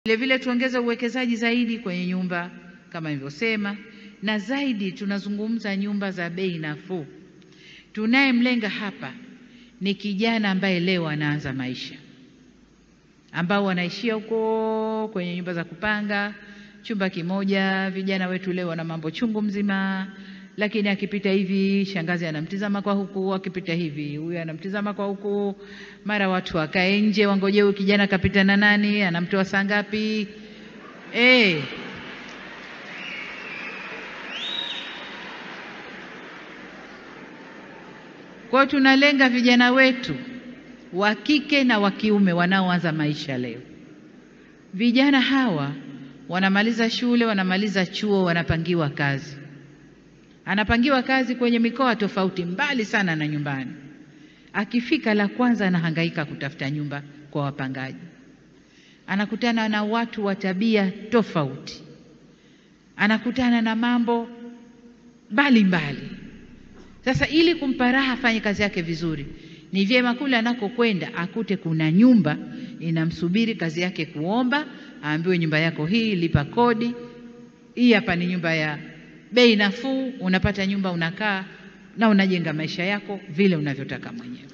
Vile vile tuongeze uwekezaji zaidi kwenye nyumba kama nilivyosema, na zaidi tunazungumza nyumba za bei nafuu. Tunayemlenga hapa ni kijana ambaye leo anaanza maisha, ambao wanaishia huko kwenye nyumba za kupanga chumba kimoja. Vijana wetu leo wana mambo chungu mzima, lakini akipita hivi shangazi anamtizama kwa huku, akipita hivi huyu anamtizama kwa huku, mara watu wakae nje wangoje huyu kijana kapita na nani, anamtoa saa ngapi. Kwa tunalenga vijana wetu wa kike na wa kiume wanaoanza maisha leo. Vijana hawa wanamaliza shule, wanamaliza chuo, wanapangiwa kazi. Anapangiwa kazi kwenye mikoa tofauti, mbali sana na nyumbani. Akifika la kwanza anahangaika kutafuta nyumba kwa wapangaji. Anakutana na watu wa tabia tofauti. Anakutana na mambo mbalimbali. Sasa ili kumpa raha afanye kazi yake vizuri, ni vyema kule anakokwenda akute kuna nyumba inamsubiri, kazi yake kuomba, aambiwe nyumba yako hii, lipa kodi. Hii hapa ni nyumba ya bei nafuu, unapata nyumba, unakaa na unajenga maisha yako vile unavyotaka mwenyewe.